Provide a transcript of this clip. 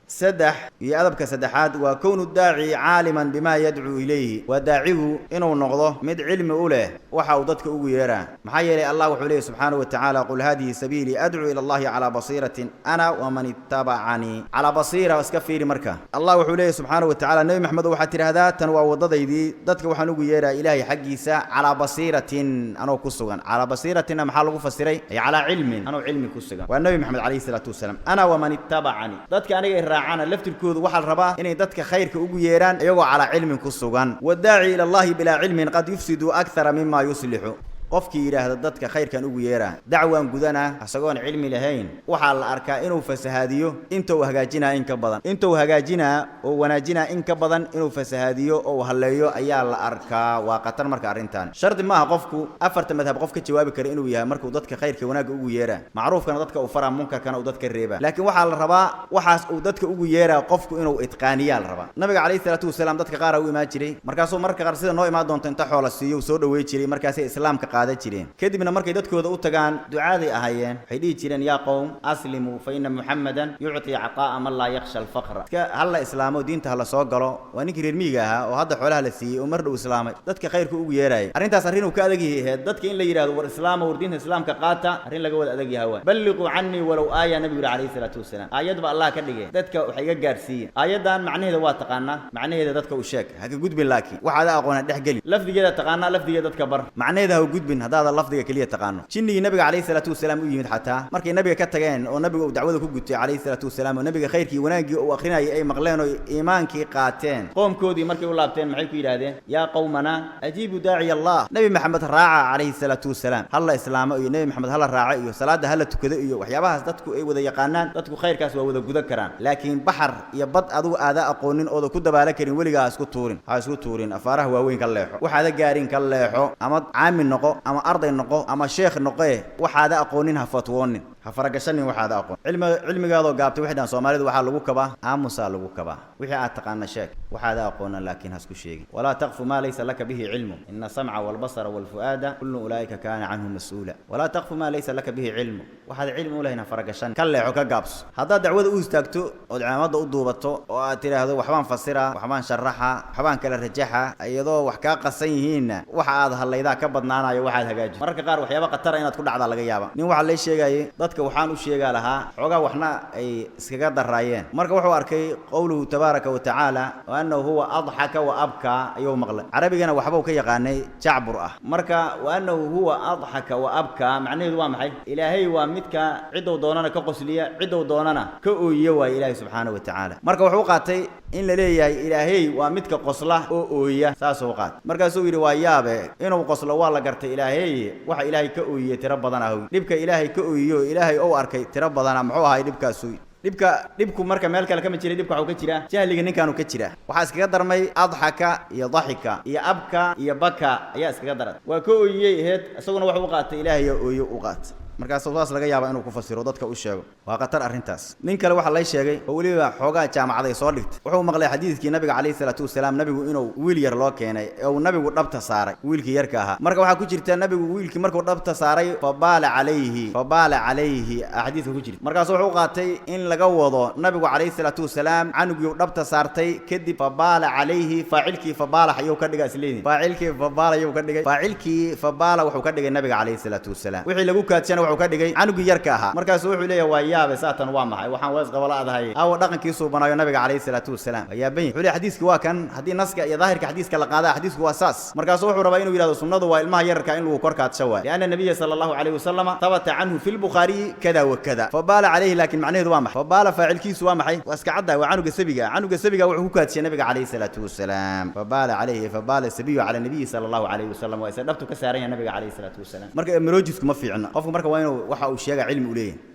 سدح يأدبك سدحات وكون الداعي عالما بما يدعو إليه وداعيه إنه نغضه مد علم أوله وحاوضتك أغيرا محيي الله وحليه سبحانه وتعالى قل هذه سبيلي أدعو إلى الله على بصيرة أنا ومن اتبعني على بصيرة واسكفير مركة الله وحليه سبحانه وتعالى النبي محمد وحتر هذا تنوى وضدي دتك وحنو غيرا إلهي حقيسا على بصيرة أنا كسوغان على بصيرة محل فسري أي على علم أنا علمي كسوغان والنبي محمد عليه الصلاة والسلام أنا ومن اتبعني دتك أنا راعانا لفت الكود وحل رباه إن دتك خيرك أغيران يوى على علم كسوغان والداعي إلى الله بلا علم قد يفسد أكثر مما يصلح qofkii yiraahdo dadka khayrkan ugu yeera dacwaan gudana asagoon cilmi lahayn waxa la arkaa inuu fasahaadiyo inta uu hagaajinaa in ka badan inta uu hagaajinaa oo wanaajinaa in ka badan inuu fasahaadiyo oo haleeyo ayaa la arkaa waa qatar marka arintan shardi ma aha qofku afarta madhab qofka jawaabi kara inuu yahay markuu dadka khayrka wanaag ugu yeera macruufkana dadka uu fara munkarkana uu dadka reeba laakiin waxa la rabaa waxaas uu dadka ugu yeera qofku inuu itqaaniyo la rabaa nabiga kaleey salaatu wasalaam dadka qaar uu imaan jiray markaasoo marka qaar sida noo imaan doonto inta xoolo siiyo soo dhaweey jiray markaas islaamka qaada jireen kadibna markay dadkooda u tagaan ducaadii ahayeen waxay dhigi jireen yaa qowm aslimu fa inna muhammadan yu'ti aqaa man la yakhsha al-faqra halla islaamo diinta hala soo galo waa ninkii reer miyiga ahaa oo hadda xoolaha la siiyay oo mar dhow islaamay dadka khayrku ugu yeeray arintaas arrin uu ka adag yahay dadka in la yiraahdo war islaamo war diinta islaamka qaata arrin laga wada adag yahay balliqu anni walaw aaya nabiga kaleey salaatu wasalaam aayad ba allah ka dhigay dadka waxay ga gaarsiiyeen aayadan macnaheedu waa taqaana macnaheedu dadka u sheeg haga gudbin laakiin waxa aqoon dhex gali lafdigeeda taqaana lafdigeeda dadka bar macnaheedu ha gudbin hada lafdiga kaliya taqaano jinnigi nabiga kaleey salaatu wasalaam u yimid xataa markay nabiga ka tageen oo nabiga uu dacwada ku gudtay kaleey salaatu wasalaam oo nabiga khayrkii wanaagii uu akhrinayay ay maqleen oo iimaankii qaateen qoomkoodii markay u laabteen maxay ku yiraahdeen yaa qawmana ajibu daa'i allah nabi maxamed raaca kaleey salaatu wasalaam halla islaamo iyo nabi maxamed halla raaca iyo salaada halla tukado iyo waxyaabahaas dadku ay wada yaqaanaan dadku khayrkaas waa wada gudan karaan laakiin baxar iyo bad adigu aada aqoonin oo ku dabaala karin weligaa isku tuurin ha isku tuurin afaaraha waaweyn ka leexo waxaad gaarin ka leexo ama caamin noqo ama arday noqo ama sheekh noqo waxaada aqoonin ha fatwoonin ha faragashanin waxaada aqoon cilmigaado gaabtay waxaan Soomaalidu waxa lagu kaba aamusa lagu kaba wixii aad taqaan sheeg waxaada aqoon laakiin ha isku sheegin wala taqfu ma laysa laka bihi ilmu inna sam'a wal basara wal fuada kullu ulaika kana anhu mas'ula wala taqfu ma laysa laka bihi ilmu waxaad ilmu lehna faragashan kaleeco ka gaabs hada dacwada u istaagto oo ciidamada u duubato oo aad tiraahdo waxbaan fasira waxbaan sharaxa waxbaan kala rajaxa iyadoo wax ka qasan yihiin waxa aad halayda ka badnaanayo waxaad hagaajin marka qaar waxyaabo qatar inaad ku dhacda laga yaaba nin waxa la sheegay dadka waxaan u sheegaa lahaa xogaa waxna ay iskaga daraayeen marka wuxuu arkay qowluhu tabaaraka wa taala wa annahu huwa adhaka wa abka ayuu maqlay arabigana waxba uu ka yaqaanay jacbur ah marka wa annahu huwa adhaka wa abka macnaheedu waa maxay ilaahay waa midka cidoo doonana ka qosliya cidoo doonana ka ooyiyo waa ilaahay subhanahu wa taala marka wuxuu qaatay in la leeyahay ilaahay waa midka qosla oo ooyiya saasoo qaat markaas uu yiri waa yaabe inuu qoslo waa la gartay ilaahay waxa ilaahay ka ooyiye tira badan ah dibka ilaahay ka ooyiyo ilaahay oo arkay tira badan muxuu ahay dibkaas dibku marka meel kale kama jiray dibka waxa ka jira jahliga ninkan uu ka jira waxa iskaga darmay adhaka iyo dhahika iyo abka iyo baka ayaa iskaga daray waa ka ooyiyay heed asaguna wax uu qaatay ilaahay ooyo u qaatay markaas waas laga yaabaa inuu ku fasiro dadka u sheego waa qatar arintaas nin kale waxa la sheegay oo waliba xoogaa jaamacad ay soo dhigtay wuxuu maqlay xadiiskii nabiga kaleey salaatu wasalaam nabigu inuu wiil yar loo keenay oo nabigu dhabta saaray wiilkii yarka ahaa marka waxa ku jirta nabigu wiilkii markuu dhabta saaray fabaala calayhi ahadiiska ku jirta markaas wuxuu qaatay in laga wado nabigu kaleey salaatu wasalaam canugii dhabta saartay kadib fabaala calayhi faa'ilkii fabaala ayuu ka dhigay isleeyay faa'ilkii fabaala ayuu ka dhigay faa'ilkii fabaala wuxuu ka dhigay nabiga kaleey salaatu wasalaam wixii lagu kaadsan wuxuu ka dhigay canugii yarka ahaa markaas wuxuu leeyahay waa yaabe saatan waa maxay waxaan waas qabalaadahay aw dhaqankiisu banaayo nabiga kaleey salaatu wasalaam yaaban xulay xadiiska waa kan hadii naska iyo daahirka xadiiska la qaada xadiisku waa saas markaas wuxuu rabaa inuu yiraahdo sunnadu waa ilmaha yarka in lagu korkaad shawaa yaana nabiga sallallahu alayhi wasallam tabata anhu fil bukhari kada wa kada fabala alayhi laakin macnaheedu waa maxay fabala faa'ilkiisu waa maxay waska cadda waa canuga sabiga wuxuu ku kaadsiye nabiga kaleey salaatu wasalaam fabala alayhi fabala sabiyu ala nabiga sallallahu alayhi wasallam waa isa dhabtu ka saaran nabiga kaleey salaatu wasalaam marka marojisku ma fiicna qofku marka waa inuu waxa uu sheega cilmi u leeyahay